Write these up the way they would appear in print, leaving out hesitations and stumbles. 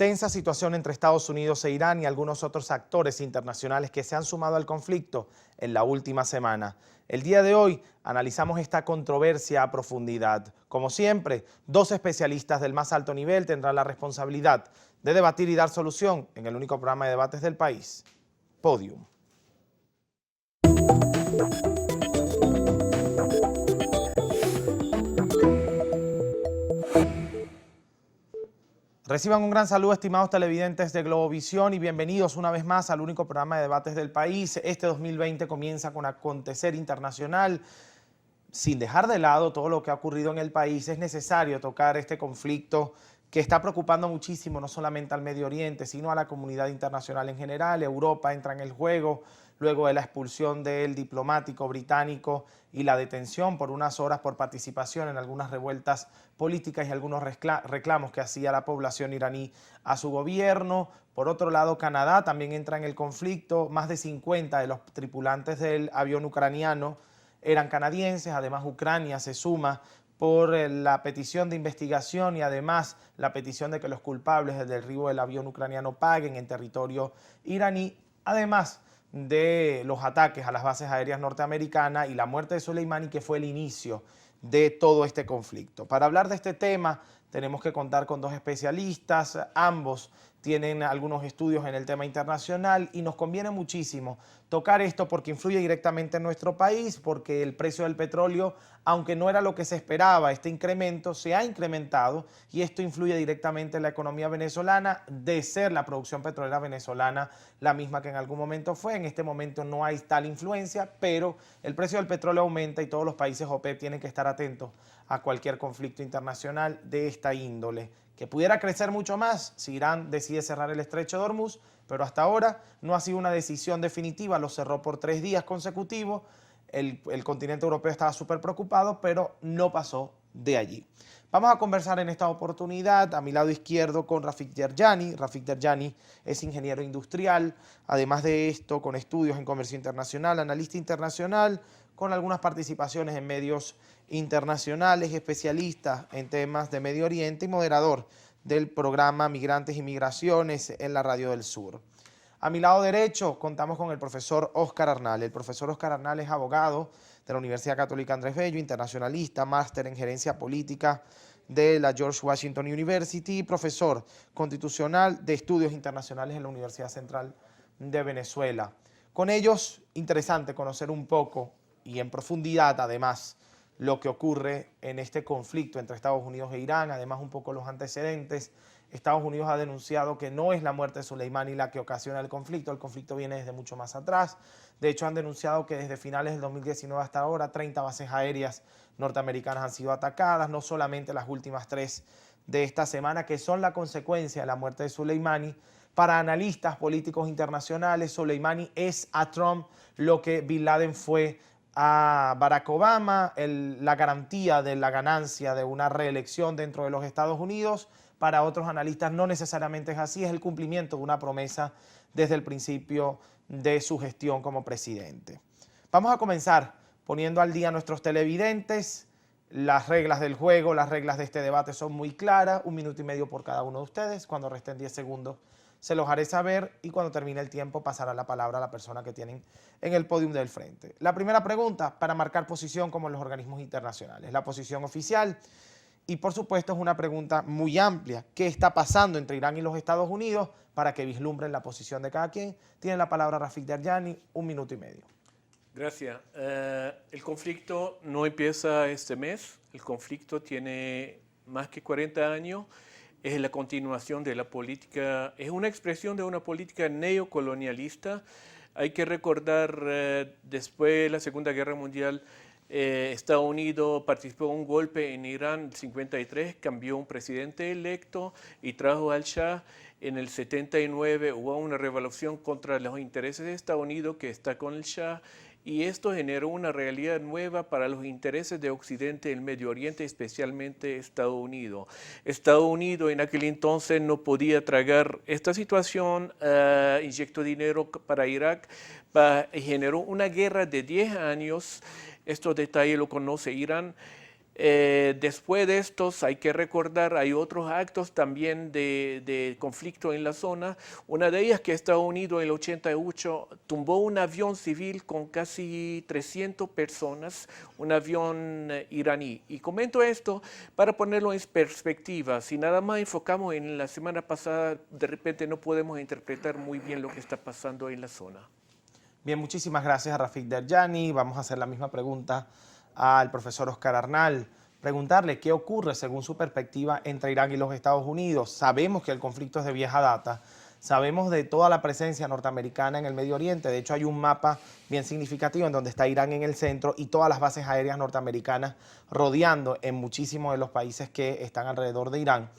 Tensa situación entre Estados Unidos e Irán y algunos otros actores internacionales que se han sumado al conflicto en la última semana. El día de hoy analizamos esta controversia a profundidad. Como siempre, dos especialistas del más alto nivel tendrán la responsabilidad de debatir y dar solución en el único programa de debates del país, Podium. Reciban un gran saludo, estimados televidentes de Globovisión, y bienvenidos una vez más al único programa de debates del país. Este 2020 comienza con acontecer internacional. Sin dejar de lado todo lo que ha ocurrido en el país, es necesario tocar este conflicto que está preocupando muchísimo no solamente al Medio Oriente, sino a la comunidad internacional en general. Europa entra en el juego luego de la expulsión del diplomático británico y la detención por unas horas por participación en algunas revueltas políticas y algunos reclamos que hacía la población iraní a su gobierno. Por otro lado, Canadá también entra en el conflicto. Más de 50 de los tripulantes del avión ucraniano eran canadienses. Además, Ucrania se suma por la petición de investigación y además la petición de que los culpables del derribo del avión ucraniano paguen en territorio iraní, además de los ataques a las bases aéreas norteamericanas y la muerte de Soleimani, que fue el inicio de todo este conflicto. Para hablar de este tema tenemos que contar con dos especialistas. Ambos tienen algunos estudios en el tema internacional y nos conviene muchísimo tocar esto porque influye directamente en nuestro país, porque el precio del petróleo, aunque no era lo que se esperaba, este incremento se ha incrementado y esto influye directamente en la economía venezolana, de ser la producción petrolera venezolana la misma que en algún momento fue. En este momento no hay tal influencia, pero el precio del petróleo aumenta y todos los países OPEP tienen que estar atentos a cualquier conflicto internacional de esta índole, que pudiera crecer mucho más si Irán decide cerrar el estrecho de Hormuz, pero hasta ahora no ha sido una decisión definitiva. Lo cerró por 3 días consecutivos. El continente europeo estaba súper preocupado, pero no pasó de allí. Vamos a conversar en esta oportunidad a mi lado izquierdo con Rafik Yerjani. Rafik Yerjani es ingeniero industrial, además de esto con estudios en comercio internacional, analista internacional, con algunas participaciones en medios internacionales, especialista en temas de Medio Oriente y moderador del programa Migrantes y Migraciones en la Radio del Sur. A mi lado derecho contamos con el profesor Óscar Arnal. El profesor Óscar Arnal es abogado de la Universidad Católica Andrés Bello, internacionalista, máster en gerencia política de la George Washington University y profesor constitucional de estudios internacionales en la Universidad Central de Venezuela. Con ellos, interesante conocer un poco y en profundidad, además, lo que ocurre en este conflicto entre Estados Unidos e Irán, además un poco los antecedentes. Estados Unidos ha denunciado que no es la muerte de Soleimani la que ocasiona el conflicto viene desde mucho más atrás. De hecho, han denunciado que desde finales del 2019 hasta ahora 30 bases aéreas norteamericanas han sido atacadas, no solamente las últimas 3 de esta semana, que son la consecuencia de la muerte de Soleimani. Para analistas políticos internacionales, Soleimani es a Trump lo que Bin Laden fue a Barack Obama, la garantía de la ganancia de una reelección dentro de los Estados Unidos. Para otros analistas no necesariamente es así, es el cumplimiento de una promesa desde el principio de su gestión como presidente. Vamos a comenzar poniendo al día a nuestros televidentes. Las reglas del juego, las reglas de este debate son muy claras, 1 minuto y medio por cada uno de ustedes. Cuando resten 10 segundos se los haré saber y cuando termine el tiempo pasará la palabra a la persona que tienen en el podio del frente. La primera pregunta, para marcar posición como en los organismos internacionales, la posición oficial. Y por supuesto es una pregunta muy amplia. ¿Qué está pasando entre Irán y los Estados Unidos para que vislumbren la posición de cada quien? Tiene la palabra Rafik Yerjani, 1 minuto y medio. Gracias. El conflicto no empieza este mes. El conflicto tiene más que 40 años. Es la continuación de la política, es una expresión de una política neocolonialista. Hay que recordar, después de la Segunda Guerra Mundial, Estados Unidos participó en un golpe en Irán en el 53, cambió un presidente electo y trajo al Shah. En el 79 hubo una revolución contra los intereses de Estados Unidos que está con el Shah. Y esto generó una realidad nueva para los intereses de Occidente, el Medio Oriente, especialmente Estados Unidos. Estados Unidos en aquel entonces no podía tragar esta situación, inyectó dinero para Irak, generó una guerra de 10 años. Estos detalles lo conoce Irán. Después de estos, hay que recordar, hay otros actos también de conflicto en la zona. Una de ellas que Estados Unidos en el 88 tumbó un avión civil con casi 300 personas, un avión iraní. Y comento esto para ponerlo en perspectiva. Si nada más enfocamos en la semana pasada, de repente no podemos interpretar muy bien lo que está pasando en la zona. Bien, muchísimas gracias a Rafik Derjani. Vamos a hacer la misma pregunta al profesor Oscar Arnal, preguntarle qué ocurre según su perspectiva entre Irán y los Estados Unidos. Sabemos que el conflicto es de vieja data, sabemos de toda la presencia norteamericana en el Medio Oriente. De hecho, hay un mapa bien significativo en donde está Irán en el centro y todas las bases aéreas norteamericanas rodeando en muchísimos de los países que están alrededor de Irán.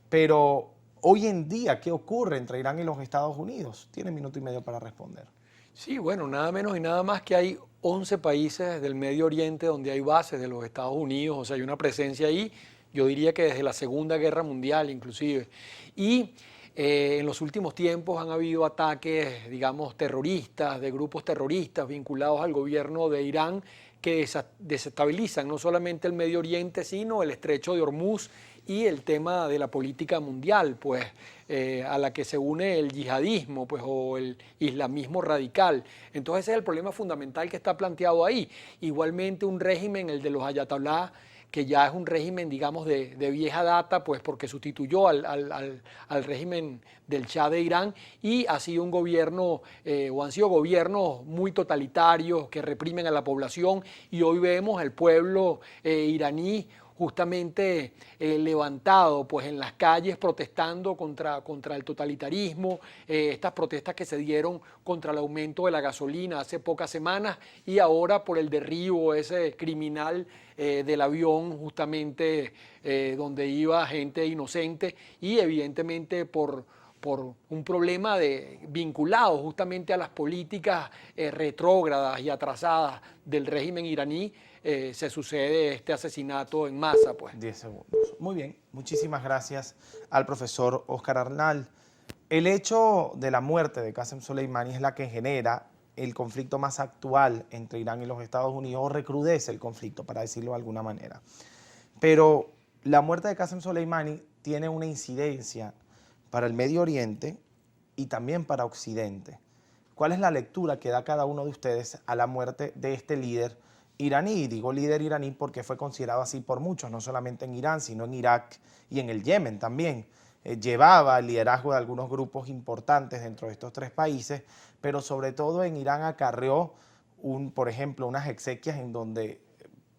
Pero hoy en día, ¿qué ocurre entre Irán y los Estados Unidos? Tiene 1 minuto y medio para responder. Sí, bueno, nada menos y nada más que hay 11 países del Medio Oriente donde hay bases de los Estados Unidos, o sea, hay una presencia ahí, yo diría que desde la Segunda Guerra Mundial inclusive. Y en los últimos tiempos han habido ataques, digamos, terroristas, de grupos terroristas vinculados al gobierno de Irán que desestabilizan no solamente el Medio Oriente, sino el Estrecho de Hormuz y el tema de la política mundial, pues a la que se une el yihadismo, pues, o el islamismo radical. Entonces ese es el problema fundamental que está planteado ahí. Igualmente un régimen, el de los ayatolás, que ya es un régimen, digamos, de vieja data, pues porque sustituyó al régimen del Shah de Irán y ha sido un gobierno, o han sido gobiernos muy totalitarios que reprimen a la población, y hoy vemos al pueblo iraní justamente levantado pues en las calles protestando contra el totalitarismo, estas protestas que se dieron contra el aumento de la gasolina hace pocas semanas y ahora por el derribo ese criminal del avión justamente donde iba gente inocente, y evidentemente por un problema vinculado justamente a las políticas retrógradas y atrasadas del régimen iraní, se sucede este asesinato en masa, pues. 10 segundos. Muy bien, muchísimas gracias al profesor Oscar Arnal. El hecho de la muerte de Qasem Soleimani es la que genera el conflicto más actual entre Irán y los Estados Unidos, o recrudece el conflicto, para decirlo de alguna manera. Pero la muerte de Qasem Soleimani tiene una incidencia para el Medio Oriente y también para Occidente. ¿Cuál es la lectura que da cada uno de ustedes a la muerte de este líder iraní? Digo líder iraní porque fue considerado así por muchos, no solamente en Irán, sino en Irak y en el Yemen también. Llevaba el liderazgo de algunos grupos importantes dentro de estos tres países, pero sobre todo en Irán acarreó, por ejemplo, unas exequias en donde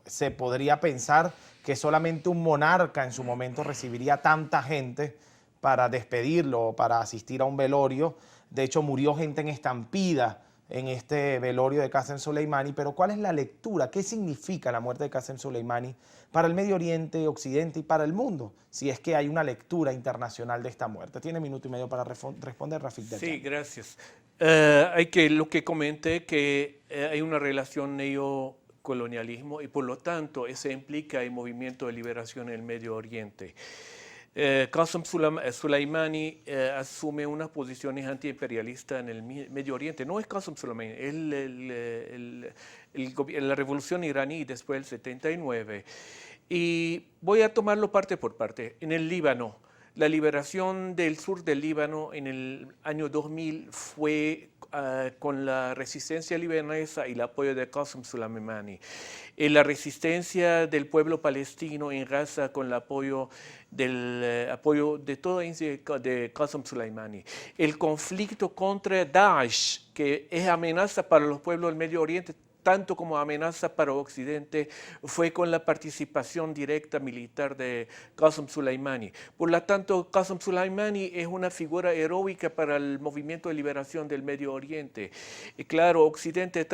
se podría pensar que solamente un monarca en su momento recibiría tanta gente para despedirlo o para asistir a un velorio. De hecho, murió gente en estampida en este velorio de Qasem Soleimani. Pero ¿cuál es la lectura? ¿Qué significa la muerte de Qasem Soleimani para el Medio Oriente, Occidente y para el mundo? Si es que hay una lectura internacional de esta muerte. Tiene 1 minuto y medio para responder, Rafik Derjani. Sí, gracias. Lo que comenté, que hay una relación neocolonialismo y por lo tanto eso implica el movimiento de liberación en el Medio Oriente. Qasem Soleimani asume unas posiciones antiimperialistas en el Medio Oriente. No es Qasem Soleimani, es la revolución iraní después del 79. Y voy a tomarlo parte por parte. En el Líbano, la liberación del sur del Líbano en el año 2000 fue con la resistencia libanesa y el apoyo de Qasem Soleimani. La resistencia del pueblo palestino en Gaza con el apoyo de todo de Qasem Soleimani. El conflicto contra Daesh, que es amenaza para los pueblos del Medio Oriente, tanto como amenaza para Occidente, fue con la participación directa militar de Qasem Soleimani. Por lo tanto, Qasem Soleimani es una figura heroica para el movimiento de liberación del Medio Oriente. Y claro, Occidente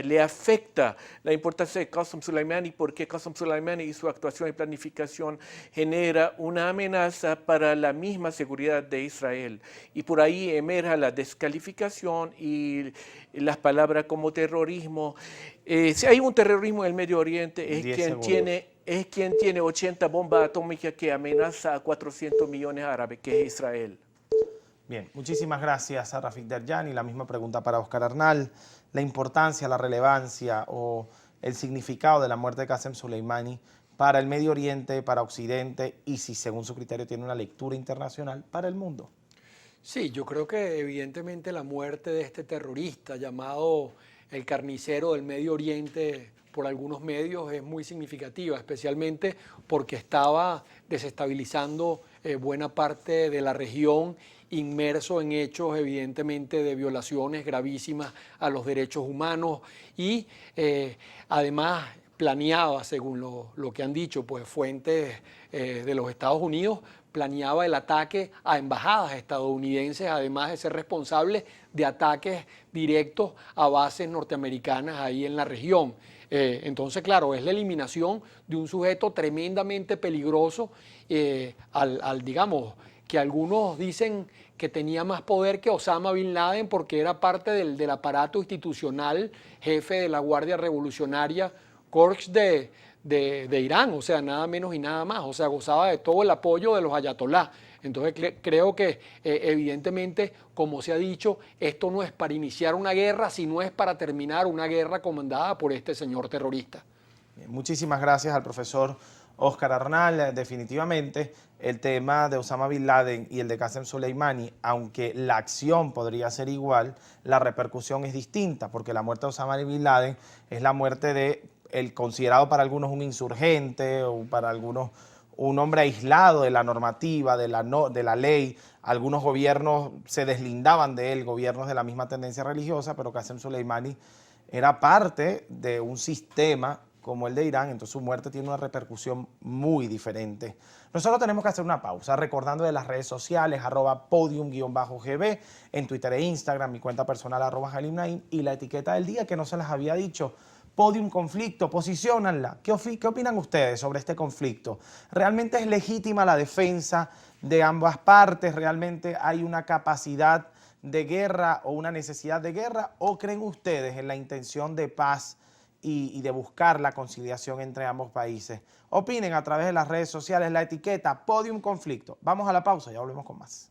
le afecta la importancia de Qasem Soleimani porque Qasem Soleimani y su actuación y planificación genera una amenaza para la misma seguridad de Israel. Y por ahí emerge la descalificación y las palabras como terrorismo. Si hay un terrorismo en el Medio Oriente, es quien tiene 80 bombas atómicas que amenaza a 400 millones de árabes, que es Israel. Bien, muchísimas gracias a Rafik Derjani. La misma pregunta para Oscar Arnal. La importancia, la relevancia o el significado de la muerte de Qasem Soleimani para el Medio Oriente, para Occidente y si según su criterio tiene una lectura internacional para el mundo. Sí, yo creo que evidentemente la muerte de este terrorista llamado el carnicero del Medio Oriente por algunos medios es muy significativa, especialmente porque estaba desestabilizando buena parte de la región, inmerso en hechos evidentemente de violaciones gravísimas a los derechos humanos y además planeaba, según lo que han dicho pues, fuentes de los Estados Unidos, planeaba el ataque a embajadas estadounidenses, además de ser responsable de ataques directos a bases norteamericanas ahí en la región. Entonces, claro, es la eliminación de un sujeto tremendamente peligroso, digamos, que algunos dicen que tenía más poder que Osama Bin Laden porque era parte del aparato institucional, jefe de la Guardia Revolucionaria Corps de Irán, o sea, nada menos y nada más, o sea, gozaba de todo el apoyo de los ayatolás. Entonces creo que evidentemente, como se ha dicho, esto no es para iniciar una guerra, sino es para terminar una guerra comandada por este señor terrorista. Bien, muchísimas gracias al profesor Óscar Arnal. Definitivamente el tema de Osama Bin Laden y el de Qasem Soleimani, aunque la acción podría ser igual, la repercusión es distinta, porque la muerte de Osama Bin Laden es la muerte de el considerado para algunos un insurgente o para algunos un hombre aislado de la normativa, de la ley. Algunos gobiernos se deslindaban de él, gobiernos de la misma tendencia religiosa, pero Qasem Soleimani era parte de un sistema como el de Irán, entonces su muerte tiene una repercusión muy diferente. Nosotros tenemos que hacer una pausa, recordando de las redes sociales, @podium_gb, en Twitter e Instagram, mi cuenta personal @Halim y la etiqueta del día que no se las había dicho, Podium Conflicto, posiciónanla. ¿Qué opinan ustedes sobre este conflicto? ¿Realmente es legítima la defensa de ambas partes? ¿Realmente hay una capacidad de guerra o una necesidad de guerra? ¿O creen ustedes en la intención de paz y de buscar la conciliación entre ambos países? Opinen a través de las redes sociales, la etiqueta Podium Conflicto. Vamos a la pausa, ya volvemos con más.